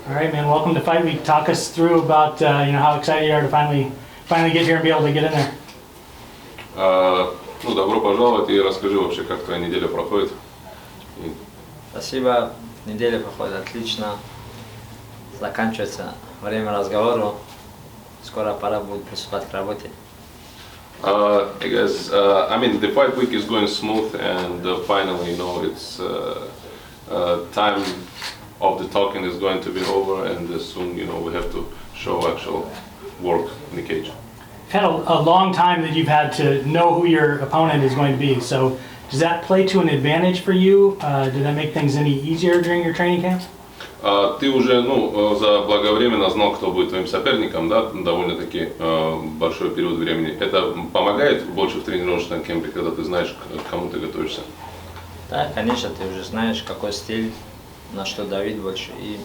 All right, man. Welcome to Fight Week. Talk us through about how excited you are to finally get here and be able to get in there. Ну, добро пожаловать и расскажи вообще, как твоя неделя проходит. Спасибо. Неделя проходит отлично. Заканчивается время разговора. Скоро пора будет приступать к работе. Hey guys, I mean the fight week is going smooth, and finally, it's time of the talking is going to be over, and soon, we have to show actual work in the cage. You've had a long time that you've had to know who your opponent is going to be. So does that play to an advantage for you? Did that make things any easier during your training camps? Ты уже, заблаговременно знал, кто будет твоим соперником, да, довольно-таки большой период времени. Это помогает больше в тренировочном кемпе, когда ты знаешь, к кому ты готовишься? Да, конечно, ты уже знаешь, какой стиль, на что давить больше, и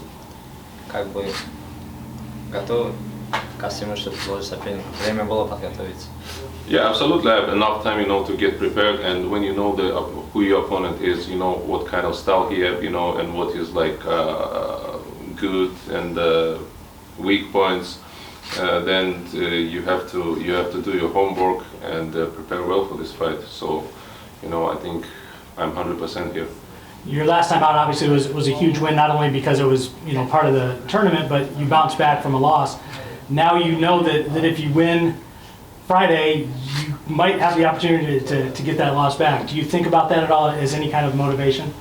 готов ко всему, что твой соперник. Время было подготовиться. Yeah, absolutely. I have enough time, to get prepared, and when you know who your opponent is, what kind of style he have, and what is like good and weak points, then you have to do your homework and prepare well for this fight. So, I think I'm 100% here. Your last time out obviously was a huge win, not only because it was part of the tournament, but you bounced back from a loss. Now you know that if you win Friday, you might have the opportunity to get that loss back. Do you think about that at all as any kind of motivation?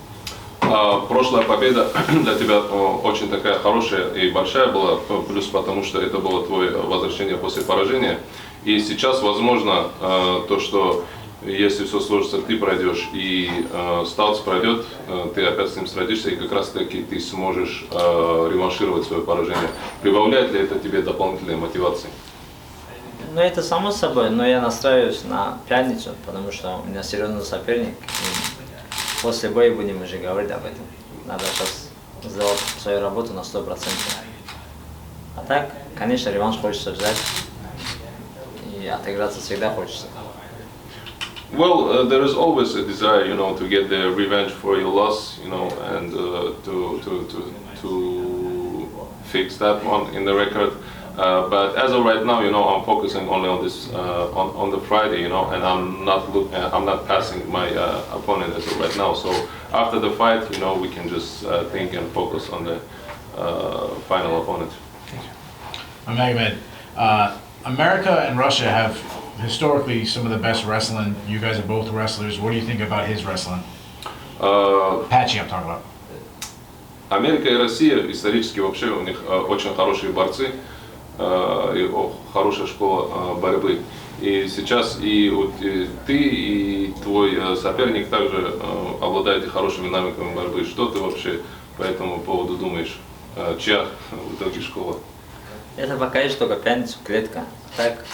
Прошлая победа для тебя очень такая хорошая и большая была, плюс потому что это было твое возвращение после поражения. И сейчас возможно то, что если все сложится, ты пройдешь и Стаутс пройдет, ты опять с ним сразишься и как раз таки ты сможешь реваншировать свое поражение. Прибавляет ли это тебе дополнительной мотивации? Ну, это само собой, но я настраиваюсь на пятницу, потому что у меня серьезный соперник. И после боя будем уже говорить об этом. Надо сейчас сделать свою работу на 100%. А так, конечно, реванш хочется взять. И отыграться всегда хочется. Well, there is always a desire, to get the revenge for your loss, and to fix that one in the record. But as of right now, I'm focusing only on this on the Friday, and I'm not passing my opponent as of right now. So after the fight, we can just think and focus on the final opponent. Magomed, America and Russia have historically some of the best wrestling. You guys are both wrestlers. What do you think about his wrestling? Patchy, I'm talking about. Америка и Россия исторически вообще у них очень хорошие борцы. И хорошая школа борьбы. И сейчас и ты, и твой соперник также обладаете хорошими навыками борьбы. Что ты вообще по этому поводу думаешь? Чья в итоге школа? Это пока есть только пятницу, клетка. Так,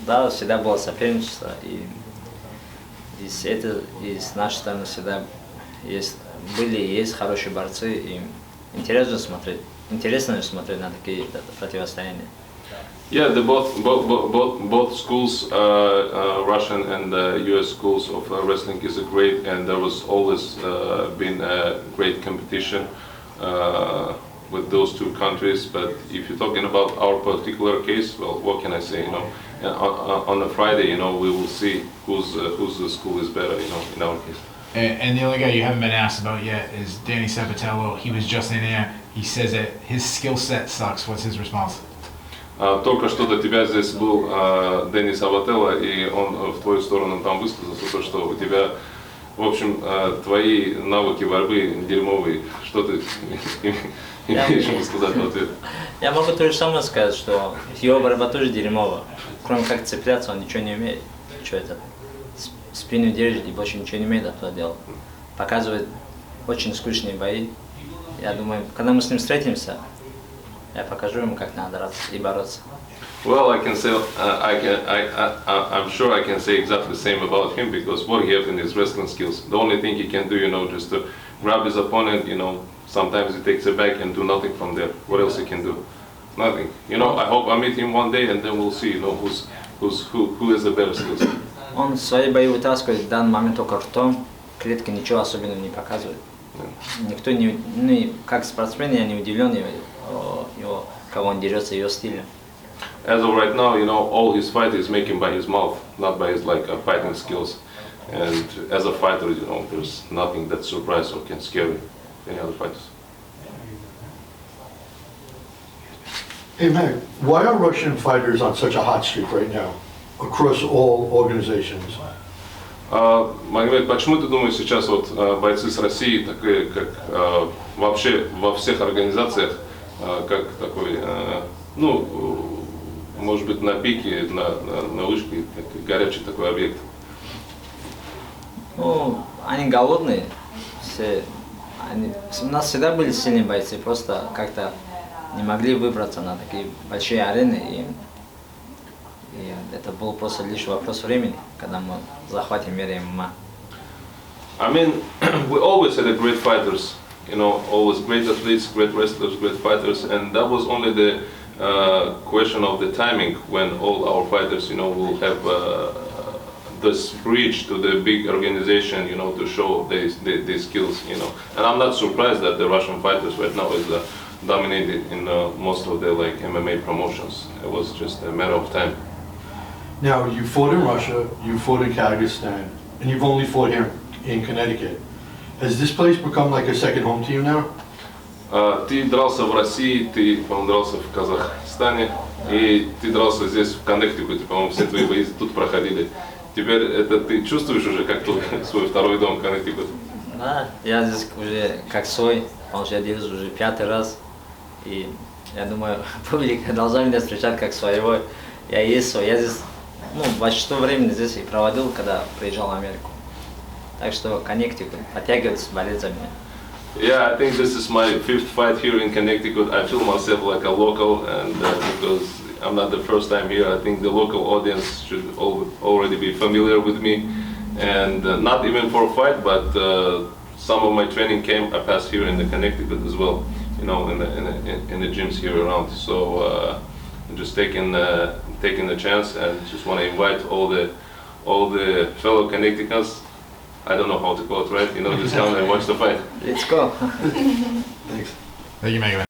да, всегда было соперничество, и с нашей стороны всегда были и есть хорошие борцы, и интересно смотреть на такие противостояния. Yeah, both schools, Russian and U.S. schools of wrestling is great, and there was always been a great competition with those two countries. But if you're talking about our particular case, well, what can I say? On the Friday, we will see whose school is better, in our case. And the only guy you haven't been asked about yet is Danny Sabatello. He was just in there. He says that his skill set sucks. What's his response? Только что до тебя здесь был Дэнни Сабателло, и он в твою сторону там высказался, то, что у тебя, в общем, твои навыки борьбы дерьмовые. Что ты имеешь сказать в ответ? Я могу то же самое сказать, что его борьба тоже дерьмовая. Кроме как цепляться, он ничего не умеет. Что это? Спину держит и больше ничего не умеет это делать. Показывает очень скучные бои. Я думаю, когда мы с ним встретимся, я покажу ему, как надо драться и бороться. Well, I can say, I'm sure I can say exactly the same about him, because what he has in his wrestling skills, the only thing he can do, just to grab his opponent, sometimes he takes it back and do nothing from there. What else he can do? Nothing. I hope I meet him one day, and then we'll see, who has the better skills. Он свои бои вытаскивает в данный момент только ртом, клетка ничего особенного не показывает. Никто не, как спортсмен, я не удивлен его, как он дерется, ее стилем. As of right now, all his fight is making by his mouth, not by his fighting skills. And as a fighter, there's nothing that surprises or can scare any other fighters. Hey Mag, why are Russian fighters on such a hot streak right now across all organizations? Магомед, почему ты думаешь сейчас бойцы с России, такие как вообще во всех организациях, как такой, может быть на пике, на вышке, горячий такой объект? Ну, они голодные, все, у нас всегда были сильные бойцы, просто как-то не могли выбраться на такие большие арены, и это был просто лишь вопрос времени, когда мы захватим мир ММА. I mean, we always had great fighters, always great athletes, great wrestlers, great fighters, and that was only the question of the timing when all our fighters, will have this bridge to the big organization, to show their skills, And I'm not surprised that the Russian fighters right now is dominated in most of the MMA promotions. It was just a matter of time. Now, you fought in Russia, you fought in Kazakhstan, and you've only fought here in Connecticut. Has this place become like a second home to you now? Ты дрался в России, ты, по-моему, дрался в Казахстане, и ты дрался здесь, в Коннектикуте, по-моему, все твои бои тут проходили. Теперь это ты чувствуешь уже как свой второй дом, Коннектикут? Да, я здесь уже как свой, потому что я делюсь уже 5-й раз, и я думаю, публика должна меня встречать как своего. Я есть свой, я здесь, большинство времени здесь и проводил, когда приезжал в Америку. Так что Connecticut подтягивается, болеть за меня. Yeah, I think this is my 5th fight here in Connecticut. I feel myself like a local, and because I'm not the first time here, I think the local audience should already be familiar with me. And not even for a fight, but some of my training camp I passed here in the Connecticut as well, in the gyms here around. So I'm just taking the chance and just want to invite all the fellow Connecticutans. I don't know how to call it, right? Just come and watch the fight. Let's go! Thanks. Thank you, Magomed.